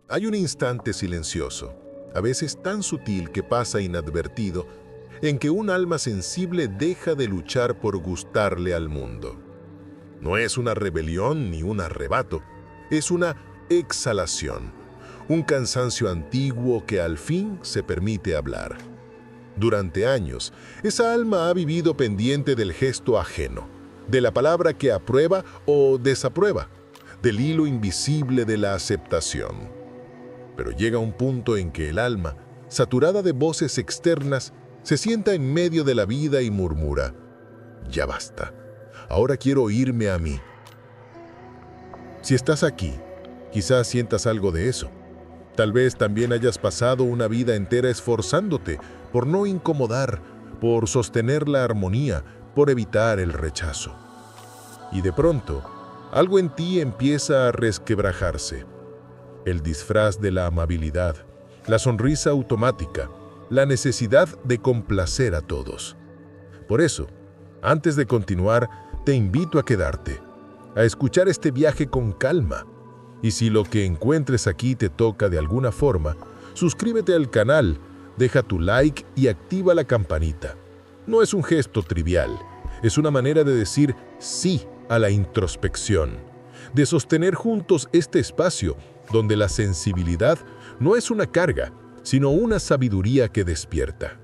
Hay un instante silencioso, a veces tan sutil que pasa inadvertido, en que un alma sensible deja de luchar por gustarle al mundo. No es una rebelión ni un arrebato, es una exhalación, un cansancio antiguo que al fin se permite hablar. Durante años, esa alma ha vivido pendiente del gesto ajeno, de la palabra que aprueba o desaprueba, del hilo invisible de la aceptación. Pero llega un punto en que el alma, saturada de voces externas, se sienta en medio de la vida y murmura: ya basta, ahora quiero oírme a mí. Si estás aquí, quizás sientas algo de eso. Tal vez también hayas pasado una vida entera esforzándote por no incomodar, por sostener la armonía, por evitar el rechazo. Y de pronto, algo en ti empieza a resquebrajarse. El disfraz de la amabilidad, la sonrisa automática, la necesidad de complacer a todos. Por eso, antes de continuar, te invito a quedarte, a escuchar este viaje con calma. Y si lo que encuentres aquí te toca de alguna forma, suscríbete al canal, deja tu like y activa la campanita. No es un gesto trivial, es una manera de decir sí a la introspección, de sostener juntos este espacio donde la sensibilidad no es una carga, sino una sabiduría que despierta.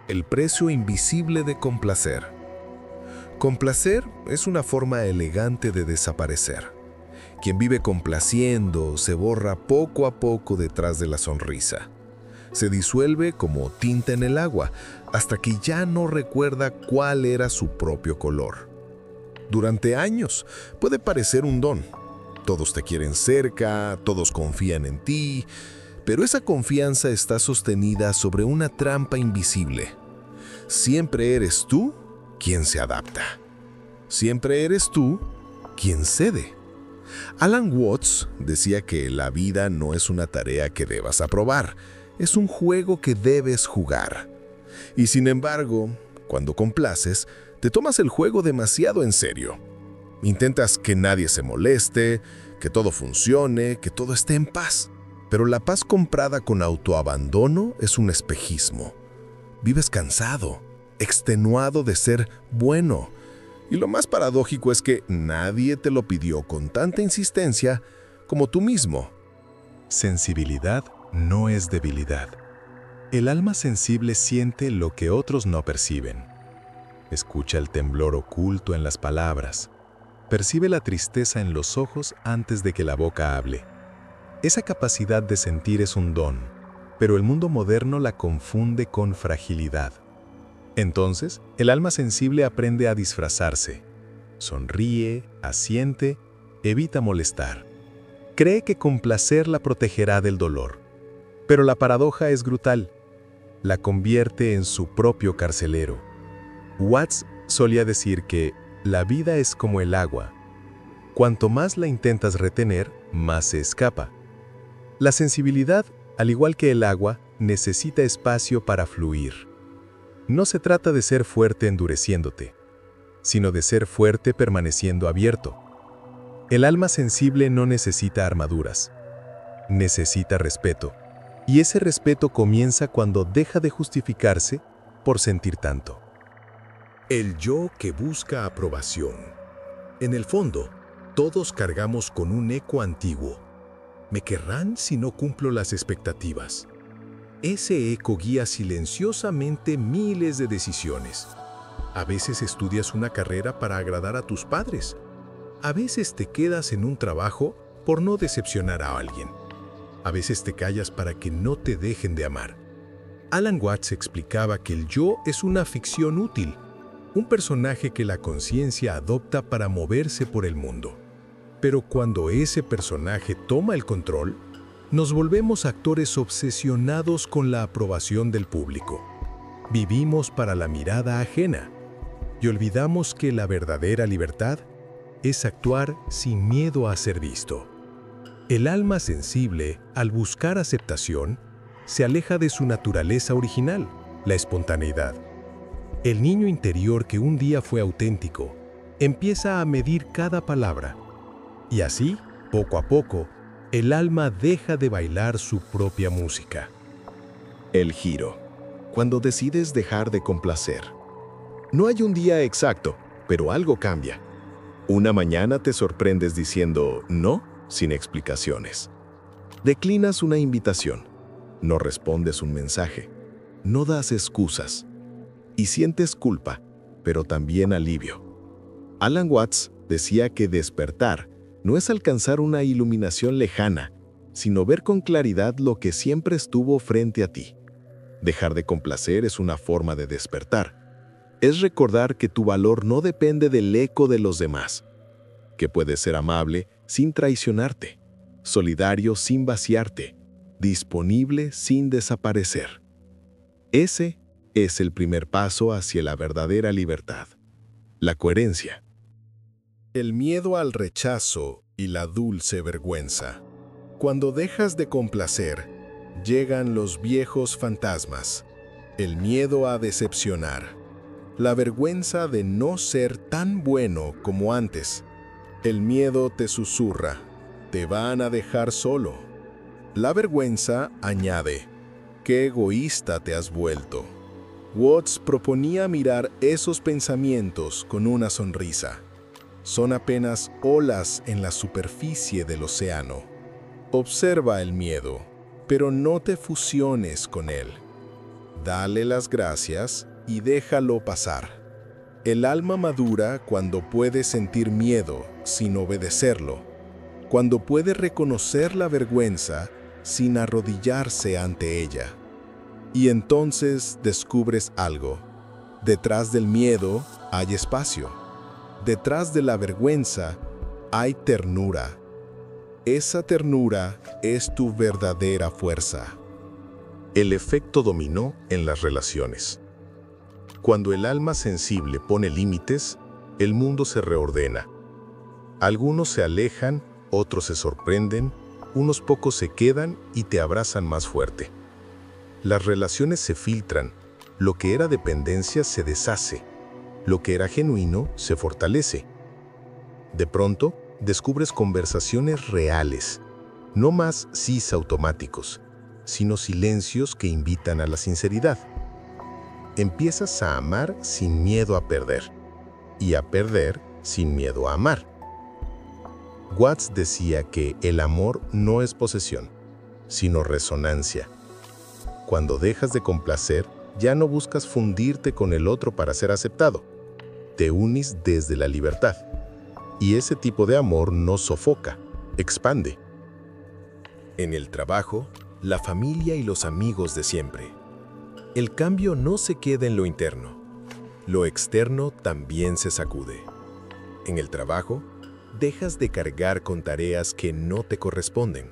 El precio invisible de complacer. Complacer es una forma elegante de desaparecer. Quien vive complaciendo se borra poco a poco detrás de la sonrisa. Se disuelve como tinta en el agua, hasta que ya no recuerda cuál era su propio color. Durante años puede parecer un don. Todos te quieren cerca, todos confían en ti, pero esa confianza está sostenida sobre una trampa invisible. Siempre eres tú quien se adapta. Siempre eres tú quien cede. Alan Watts decía que la vida no es una tarea que debas aprobar, es un juego que debes jugar. Y sin embargo, cuando complaces, te tomas el juego demasiado en serio. Intentas que nadie se moleste, que todo funcione, que todo esté en paz. Pero la paz comprada con autoabandono es un espejismo. Vives cansado, extenuado de ser bueno. Y lo más paradójico es que nadie te lo pidió con tanta insistencia como tú mismo. Sensibilidad no es debilidad. El alma sensible siente lo que otros no perciben. Escucha el temblor oculto en las palabras. Percibe la tristeza en los ojos antes de que la boca hable. Esa capacidad de sentir es un don, pero el mundo moderno la confunde con fragilidad. Entonces, el alma sensible aprende a disfrazarse. Sonríe, asiente, evita molestar. Cree que complacer la protegerá del dolor. Pero la paradoja es brutal. La convierte en su propio carcelero. Watts solía decir que la vida es como el agua. Cuanto más la intentas retener, más se escapa. La sensibilidad, al igual que el agua, necesita espacio para fluir. No se trata de ser fuerte endureciéndote, sino de ser fuerte permaneciendo abierto. El alma sensible no necesita armaduras, necesita respeto. Y ese respeto comienza cuando deja de justificarse por sentir tanto. El yo que busca aprobación. En el fondo, todos cargamos con un eco antiguo. ¿Me querrán si no cumplo las expectativas? Ese eco guía silenciosamente miles de decisiones. A veces estudias una carrera para agradar a tus padres. A veces te quedas en un trabajo por no decepcionar a alguien. A veces te callas para que no te dejen de amar. Alan Watts explicaba que el yo es una ficción útil, un personaje que la conciencia adopta para moverse por el mundo. Pero cuando ese personaje toma el control, nos volvemos actores obsesionados con la aprobación del público. Vivimos para la mirada ajena y olvidamos que la verdadera libertad es actuar sin miedo a ser visto. El alma sensible, al buscar aceptación, se aleja de su naturaleza original, la espontaneidad. El niño interior que un día fue auténtico, empieza a medir cada palabra. Y así, poco a poco, El alma deja de bailar su propia música. El giro. Cuando decides dejar de complacer. No hay un día exacto, pero algo cambia. Una mañana te sorprendes diciendo no sin explicaciones. Declinas una invitación. No respondes un mensaje. No das excusas. Y sientes culpa, pero también alivio. Alan Watts decía que despertar no es alcanzar una iluminación lejana, sino ver con claridad lo que siempre estuvo frente a ti. Dejar de complacer es una forma de despertar. Es recordar que tu valor no depende del eco de los demás, que puedes ser amable sin traicionarte, solidario sin vaciarte, disponible sin desaparecer. Ese es el primer paso hacia la verdadera libertad, la coherencia. El miedo al rechazo y la dulce vergüenza. Cuando dejas de complacer, llegan los viejos fantasmas, el miedo a decepcionar, la vergüenza de no ser tan bueno como antes. El miedo te susurra, te van a dejar solo. La vergüenza añade, qué egoísta te has vuelto. Watts proponía mirar esos pensamientos con una sonrisa. Son apenas olas en la superficie del océano. Observa el miedo, pero no te fusiones con él. Dale las gracias y déjalo pasar. El alma madura cuando puede sentir miedo sin obedecerlo, cuando puede reconocer la vergüenza sin arrodillarse ante ella. Y entonces descubres algo. Detrás del miedo hay espacio. Detrás de la vergüenza hay ternura. Esa ternura es tu verdadera fuerza. El efecto dominó en las relaciones. Cuando el alma sensible pone límites, el mundo se reordena. Algunos se alejan, otros se sorprenden, unos pocos se quedan y te abrazan más fuerte. Las relaciones se filtran, lo que era dependencia se deshace, lo que era genuino se fortalece. De pronto, descubres conversaciones reales, no más sís automáticos, sino silencios que invitan a la sinceridad. Empiezas a amar sin miedo a perder, y a perder sin miedo a amar. Watts decía que el amor no es posesión, sino resonancia. Cuando dejas de complacer, ya no buscas fundirte con el otro para ser aceptado. Te unes desde la libertad. Y ese tipo de amor no sofoca, expande. En el trabajo, la familia y los amigos de siempre. El cambio no se queda en lo interno. Lo externo también se sacude. En el trabajo, dejas de cargar con tareas que no te corresponden.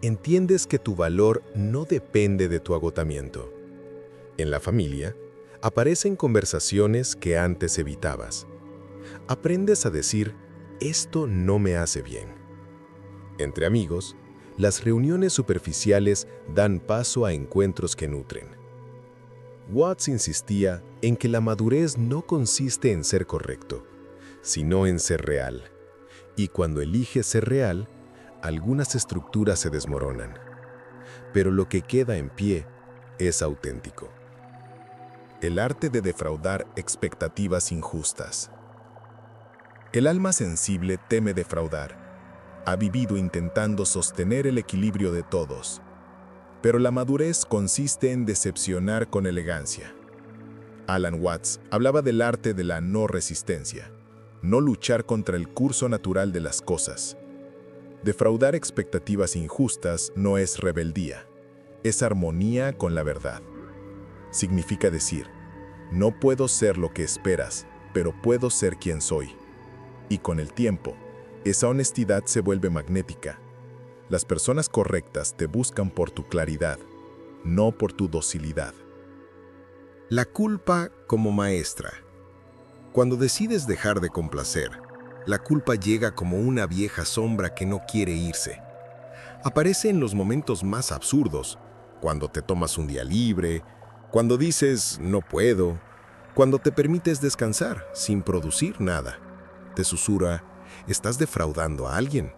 Entiendes que tu valor no depende de tu agotamiento. En la familia, aparecen conversaciones que antes evitabas. Aprendes a decir, esto no me hace bien. Entre amigos, las reuniones superficiales dan paso a encuentros que nutren. Watts insistía en que la madurez no consiste en ser correcto, sino en ser real. Y cuando eliges ser real, algunas estructuras se desmoronan. Pero lo que queda en pie es auténtico. El arte de defraudar expectativas injustas. El alma sensible teme defraudar. Ha vivido intentando sostener el equilibrio de todos. Pero la madurez consiste en decepcionar con elegancia. Alan Watts hablaba del arte de la no resistencia, no luchar contra el curso natural de las cosas. Defraudar expectativas injustas no es rebeldía, es armonía con la verdad. Significa decir, no puedo ser lo que esperas, pero puedo ser quien soy. Y con el tiempo, esa honestidad se vuelve magnética. Las personas correctas te buscan por tu claridad, no por tu docilidad. La culpa como maestra. Cuando decides dejar de complacer, la culpa llega como una vieja sombra que no quiere irse. Aparece en los momentos más absurdos, cuando te tomas un día libre, cuando dices no puedo, cuando te permites descansar sin producir nada. Te susurra, estás defraudando a alguien,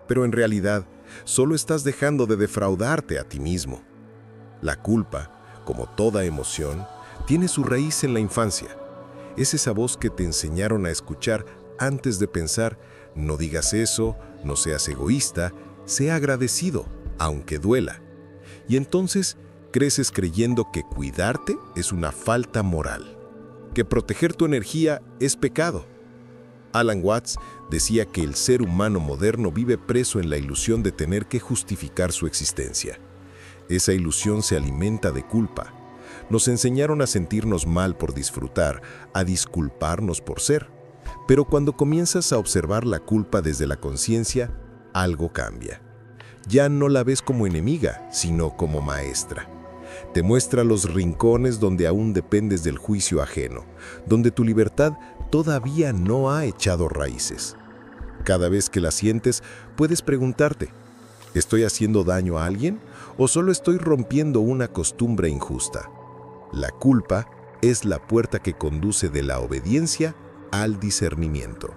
pero en realidad Solo estás dejando de defraudarte a ti mismo. La culpa, como toda emoción, tiene su raíz en la infancia. Es esa voz que te enseñaron a escuchar antes de pensar: no digas eso, no seas egoísta, sea agradecido, aunque duela. Y entonces creces creyendo que cuidarte es una falta moral, que proteger tu energía es pecado. Alan Watts decía que el ser humano moderno vive preso en la ilusión de tener que justificar su existencia. Esa ilusión se alimenta de culpa. Nos enseñaron a sentirnos mal por disfrutar, a disculparnos por ser. Pero cuando comienzas a observar la culpa desde la conciencia, algo cambia. Ya no la ves como enemiga, sino como maestra. Te muestra los rincones donde aún dependes del juicio ajeno, donde tu libertad todavía no ha echado raíces. Cada vez que la sientes, puedes preguntarte: ¿estoy haciendo daño a alguien o solo estoy rompiendo una costumbre injusta? La culpa es la puerta que conduce de la obediencia al discernimiento.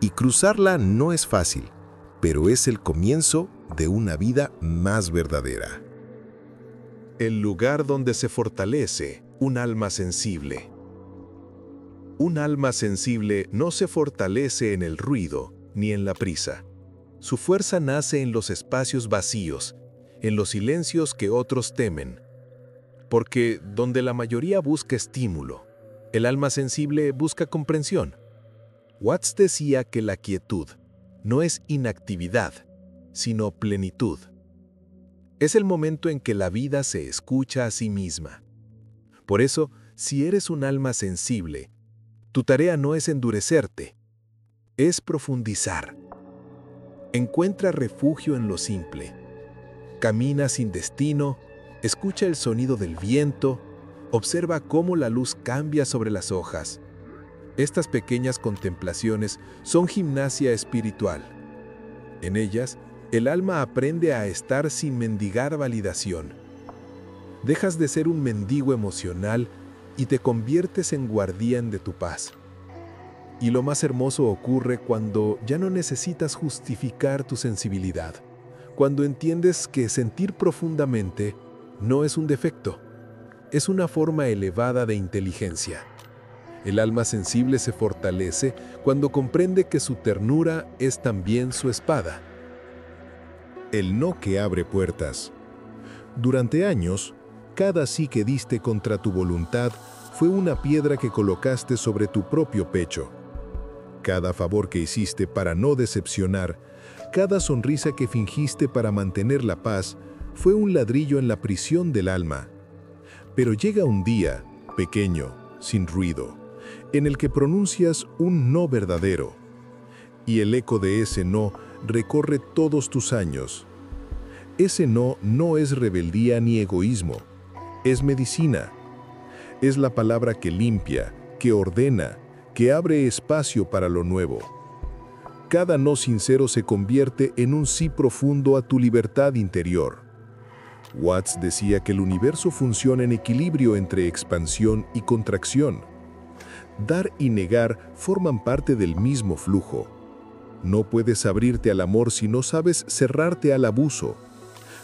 Y cruzarla no es fácil, pero es el comienzo de una vida más verdadera. El lugar donde se fortalece un alma sensible. Un alma sensible no se fortalece en el ruido ni en la prisa. Su fuerza nace en los espacios vacíos, en los silencios que otros temen. Porque donde la mayoría busca estímulo, el alma sensible busca comprensión. Watts decía que la quietud no es inactividad, sino plenitud. Es el momento en que la vida se escucha a sí misma. Por eso, si eres un alma sensible, tu tarea no es endurecerte, es profundizar. Encuentra refugio en lo simple. Camina sin destino, escucha el sonido del viento, observa cómo la luz cambia sobre las hojas. Estas pequeñas contemplaciones son gimnasia espiritual. En ellas, el alma aprende a estar sin mendigar validación. Dejas de ser un mendigo emocional y te conviertes en guardián de tu paz. Y lo más hermoso ocurre cuando ya no necesitas justificar tu sensibilidad, cuando entiendes que sentir profundamente no es un defecto, es una forma elevada de inteligencia. El alma sensible se fortalece cuando comprende que su ternura es también su espada. El no que abre puertas. Durante años, cada sí que diste contra tu voluntad fue una piedra que colocaste sobre tu propio pecho. Cada favor que hiciste para no decepcionar, cada sonrisa que fingiste para mantener la paz, fue un ladrillo en la prisión del alma. Pero llega un día, pequeño, sin ruido, en el que pronuncias un no verdadero. Y el eco de ese no recorre todos tus años. Ese no no es rebeldía ni egoísmo, es medicina. Es la palabra que limpia, que ordena, que abre espacio para lo nuevo. Cada no sincero se convierte en un sí profundo a tu libertad interior. Watts decía que el universo funciona en equilibrio entre expansión y contracción. Dar y negar forman parte del mismo flujo. No puedes abrirte al amor si no sabes cerrarte al abuso.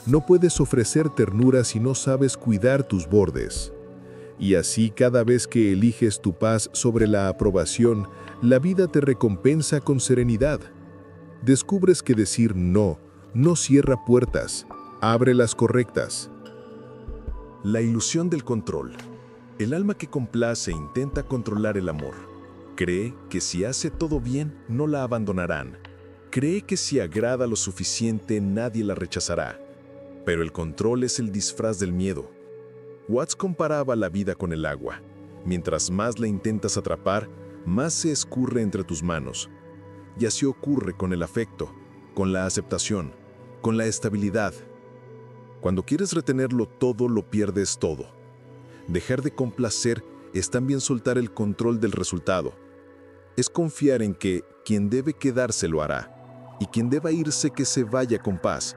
No puedes ofrecer ternura si no sabes cuidar tus bordes. Y así cada vez que eliges tu paz sobre la aprobación, la vida te recompensa con serenidad. Descubres que decir no cierra puertas, abre las correctas. La ilusión del control. El alma que complace intenta controlar el amor. Cree que si hace todo bien, no la abandonarán. Cree que si agrada lo suficiente, nadie la rechazará. Pero el control es el disfraz del miedo. Watts comparaba la vida con el agua. Mientras más la intentas atrapar, más se escurre entre tus manos. Y así ocurre con el afecto, con la aceptación, con la estabilidad. Cuando quieres retenerlo todo, lo pierdes todo. Dejar de complacer es también soltar el control del resultado. Es confiar en que quien debe quedarse lo hará, y quien deba irse que se vaya con paz.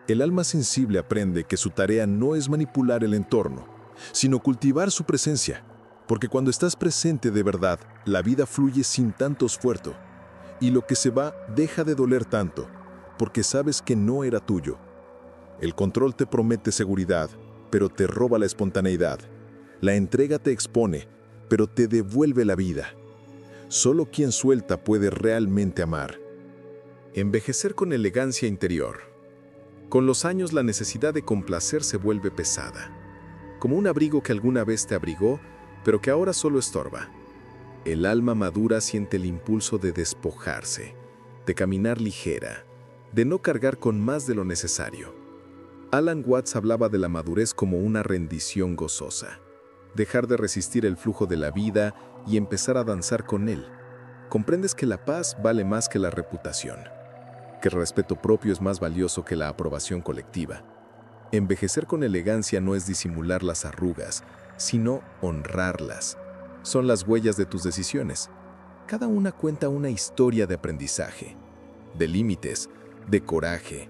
El alma sensible aprende que su tarea no es manipular el entorno, sino cultivar su presencia, porque cuando estás presente de verdad, la vida fluye sin tanto esfuerzo, y lo que se va deja de doler tanto, porque sabes que no era tuyo. El control te promete seguridad, pero te roba la espontaneidad. La entrega te expone, pero te devuelve la vida. Solo quien suelta puede realmente amar. Envejecer con elegancia interior. Con los años la necesidad de complacer se vuelve pesada, como un abrigo que alguna vez te abrigó, pero que ahora solo estorba. El alma madura siente el impulso de despojarse, de caminar ligera, de no cargar con más de lo necesario. Alan Watts hablaba de la madurez como una rendición gozosa, dejar de resistir el flujo de la vida y empezar a danzar con él. Comprendes que la paz vale más que la reputación, que el respeto propio es más valioso que la aprobación colectiva. Envejecer con elegancia no es disimular las arrugas, sino honrarlas. Son las huellas de tus decisiones. Cada una cuenta una historia de aprendizaje, de límites, de coraje.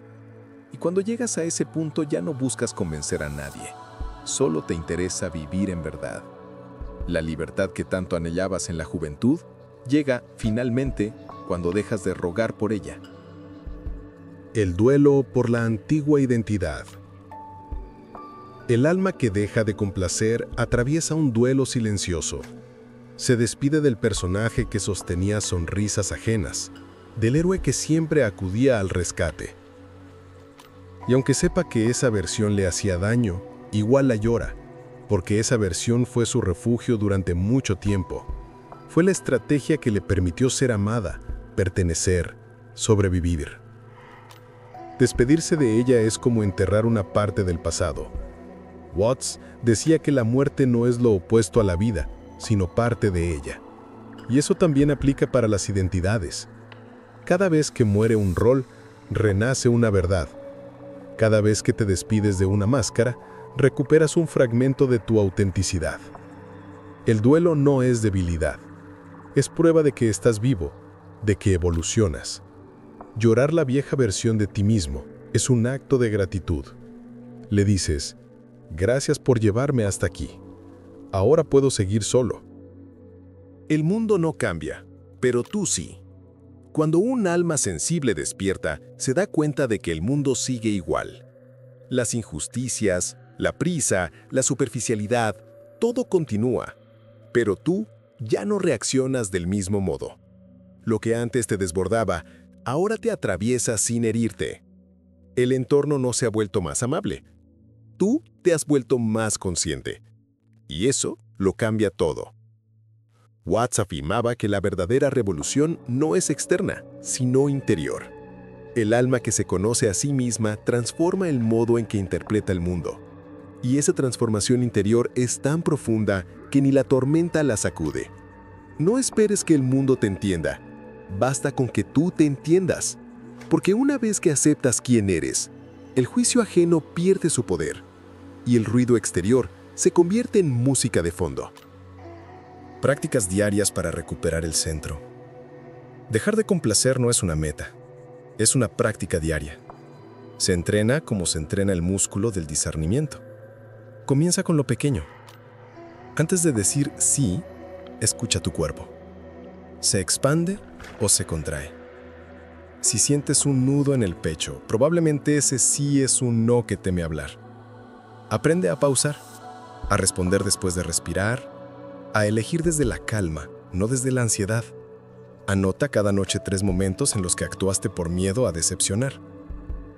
Y cuando llegas a ese punto ya no buscas convencer a nadie. Solo te interesa vivir en verdad. La libertad que tanto anhelabas en la juventud llega, finalmente, cuando dejas de rogar por ella. El duelo por la antigua identidad. El alma que deja de complacer atraviesa un duelo silencioso. Se despide del personaje que sostenía sonrisas ajenas, del héroe que siempre acudía al rescate. Y aunque sepa que esa versión le hacía daño, igual la llora, porque esa versión fue su refugio durante mucho tiempo. Fue la estrategia que le permitió ser amada, pertenecer, sobrevivir. Despedirse de ella es como enterrar una parte del pasado. Watts decía que la muerte no es lo opuesto a la vida, sino parte de ella. Y eso también aplica para las identidades. Cada vez que muere un rol, renace una verdad. Cada vez que te despides de una máscara, recuperas un fragmento de tu autenticidad. El duelo no es debilidad. Es prueba de que estás vivo, de que evolucionas. Llorar la vieja versión de ti mismo es un acto de gratitud. Le dices, gracias por llevarme hasta aquí. Ahora puedo seguir solo. El mundo no cambia, pero tú sí. Cuando un alma sensible despierta, se da cuenta de que el mundo sigue igual. Las injusticias, la prisa, la superficialidad, todo continúa. Pero tú ya no reaccionas del mismo modo. Lo que antes te desbordaba, ahora te atraviesa sin herirte. El entorno no se ha vuelto más amable. Tú te has vuelto más consciente. Y eso lo cambia todo. Watts afirmaba que la verdadera revolución no es externa, sino interior. El alma que se conoce a sí misma transforma el modo en que interpreta el mundo. Y esa transformación interior es tan profunda que ni la tormenta la sacude. No esperes que el mundo te entienda. Basta con que tú te entiendas. Porque una vez que aceptas quién eres, el juicio ajeno pierde su poder. Y el ruido exterior se convierte en música de fondo. Prácticas diarias para recuperar el centro. Dejar de complacer no es una meta, es una práctica diaria. Se entrena como se entrena el músculo del discernimiento. Comienza con lo pequeño. Antes de decir sí, escucha tu cuerpo. ¿Se expande o se contrae? Si sientes un nudo en el pecho, probablemente ese sí es un no que teme hablar. Aprende a pausar, a responder después de respirar, a elegir desde la calma, no desde la ansiedad. Anota cada noche 3 momentos en los que actuaste por miedo a decepcionar.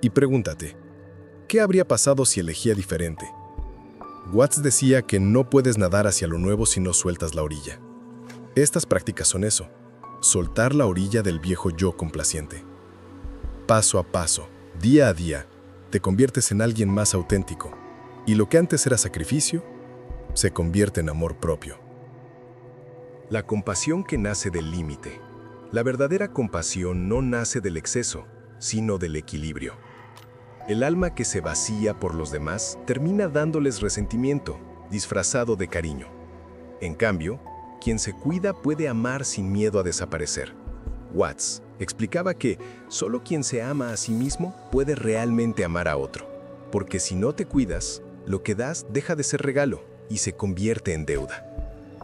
Y pregúntate, ¿qué habría pasado si elegía diferente? Watts decía que no puedes nadar hacia lo nuevo si no sueltas la orilla. Estas prácticas son eso, soltar la orilla del viejo yo complaciente. Paso a paso, día a día, te conviertes en alguien más auténtico, y lo que antes era sacrificio, se convierte en amor propio. La compasión que nace del límite. La verdadera compasión no nace del exceso, sino del equilibrio. El alma que se vacía por los demás termina dándoles resentimiento, disfrazado de cariño. En cambio, quien se cuida puede amar sin miedo a desaparecer. Watts explicaba que solo quien se ama a sí mismo puede realmente amar a otro, porque si no te cuidas, lo que das deja de ser regalo y se convierte en deuda.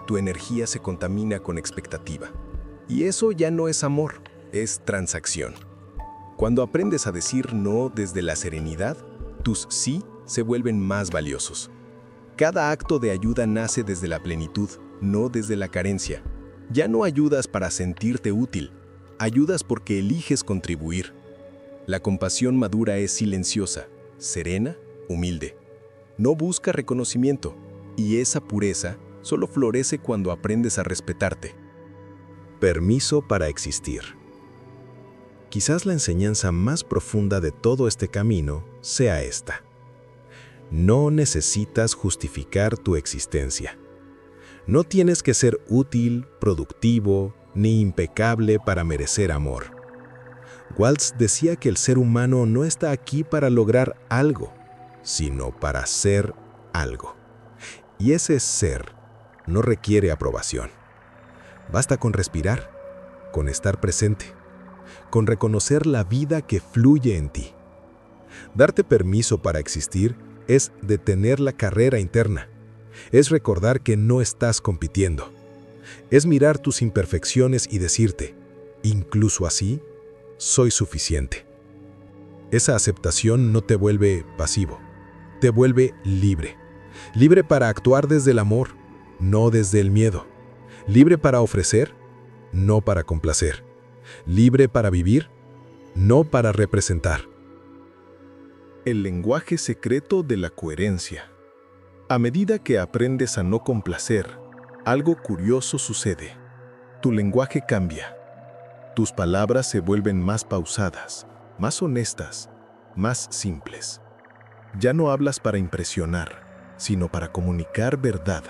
Tu energía se contamina con expectativa. Y eso ya no es amor, es transacción. Cuando aprendes a decir no desde la serenidad, tus sí se vuelven más valiosos. Cada acto de ayuda nace desde la plenitud, no desde la carencia. Ya no ayudas para sentirte útil, ayudas porque eliges contribuir. La compasión madura es silenciosa, serena, humilde. No busca reconocimiento, y esa pureza solo florece cuando aprendes a respetarte. Permiso para existir. Quizás la enseñanza más profunda de todo este camino sea esta. No necesitas justificar tu existencia. No tienes que ser útil, productivo, ni impecable para merecer amor. Waltz decía que el ser humano no está aquí para lograr algo, sino para ser algo. Y ese ser no requiere aprobación. Basta con respirar, con estar presente, con reconocer la vida que fluye en ti. Darte permiso para existir es detener la carrera interna. Es recordar que no estás compitiendo. Es mirar tus imperfecciones y decirte, incluso así, soy suficiente. Esa aceptación no te vuelve pasivo, te vuelve libre. Libre para actuar desde el amor, no desde el miedo. Libre para ofrecer, no para complacer. Libre para vivir, no para representar. El lenguaje secreto de la coherencia. A medida que aprendes a no complacer, algo curioso sucede. Tu lenguaje cambia. Tus palabras se vuelven más pausadas, más honestas, más simples. Ya no hablas para impresionar, sino para comunicar verdad.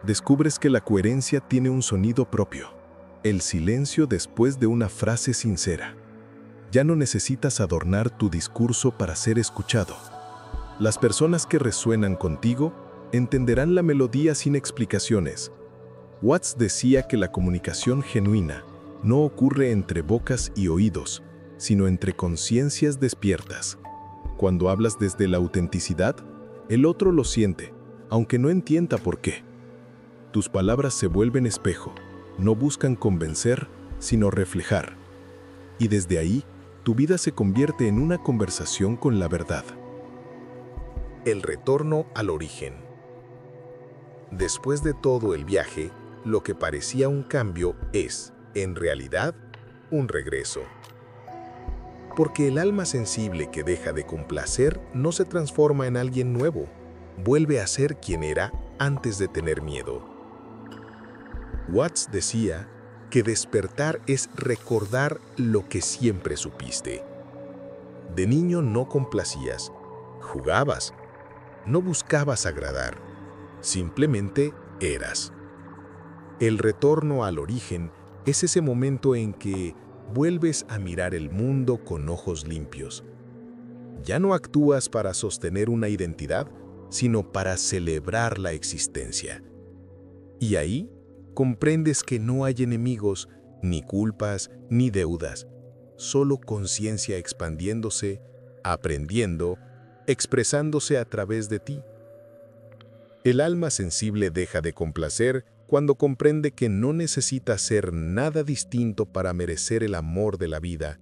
Descubres que la coherencia tiene un sonido propio, el silencio después de una frase sincera. Ya no necesitas adornar tu discurso para ser escuchado. Las personas que resuenan contigo entenderán la melodía sin explicaciones. Watts decía que la comunicación genuina no ocurre entre bocas y oídos, sino entre conciencias despiertas. Cuando hablas desde la autenticidad, el otro lo siente, aunque no entienda por qué. Tus palabras se vuelven espejo, no buscan convencer, sino reflejar. Y desde ahí, tu vida se convierte en una conversación con la verdad. El retorno al origen. Después de todo el viaje, lo que parecía un cambio es, en realidad, un regreso. Porque el alma sensible que deja de complacer no se transforma en alguien nuevo, vuelve a ser quien era antes de tener miedo. Watts decía que despertar es recordar lo que siempre supiste. De niño no complacías, jugabas, no buscabas agradar, simplemente eras. El retorno al origen es ese momento en que vuelves a mirar el mundo con ojos limpios. Ya no actúas para sostener una identidad, sino para celebrar la existencia. Y ahí comprendes que no hay enemigos, ni culpas, ni deudas, solo conciencia expandiéndose, aprendiendo, expresándose a través de ti. El alma sensible deja de complacer cuando comprende que no necesita ser nada distinto para merecer el amor de la vida.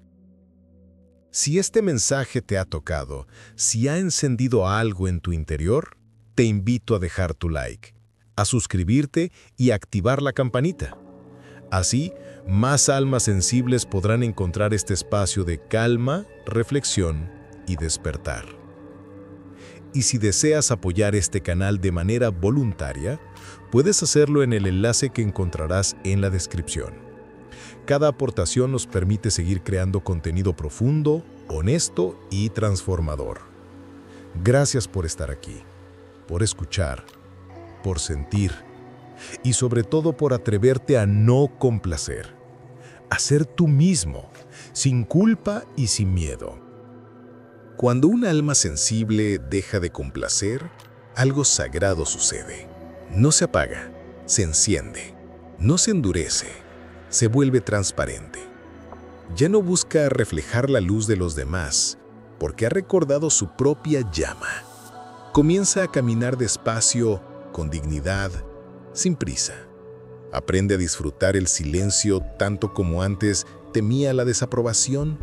Si este mensaje te ha tocado, si ha encendido algo en tu interior, te invito a dejar tu like, a suscribirte y activar la campanita. Así, más almas sensibles podrán encontrar este espacio de calma, reflexión y despertar. Y si deseas apoyar este canal de manera voluntaria, puedes hacerlo en el enlace que encontrarás en la descripción. Cada aportación nos permite seguir creando contenido profundo, honesto y transformador. Gracias por estar aquí, por escuchar, por sentir y sobre todo por atreverte a no complacer, a ser tú mismo, sin culpa y sin miedo. Cuando un alma sensible deja de complacer, algo sagrado sucede. No se apaga, se enciende, no se endurece, se vuelve transparente. Ya no busca reflejar la luz de los demás, porque ha recordado su propia llama. Comienza a caminar despacio, con dignidad, sin prisa. Aprende a disfrutar el silencio tanto como antes temía la desaprobación.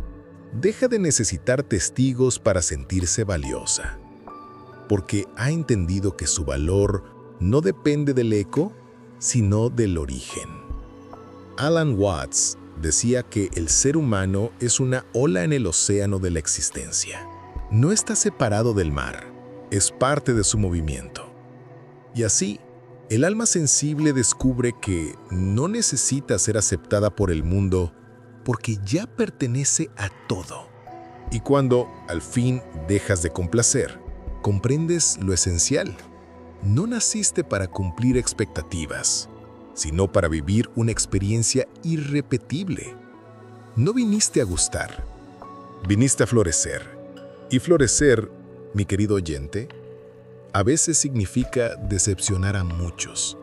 deja de necesitar testigos para sentirse valiosa, porque ha entendido que su valor no depende del eco, sino del origen. Alan Watts decía que el ser humano es una ola en el océano de la existencia. No está separado del mar, es parte de su movimiento. Y así, el alma sensible descubre que no necesita ser aceptada por el mundo porque ya pertenece a todo. Y cuando, al fin, dejas de complacer, comprendes lo esencial. No naciste para cumplir expectativas, sino para vivir una experiencia irrepetible. No viniste a gustar, viniste a florecer. Y florecer, mi querido oyente, a veces significa decepcionar a muchos.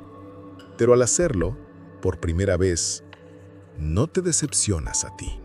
Pero al hacerlo, por primera vez, no te decepcionas a ti.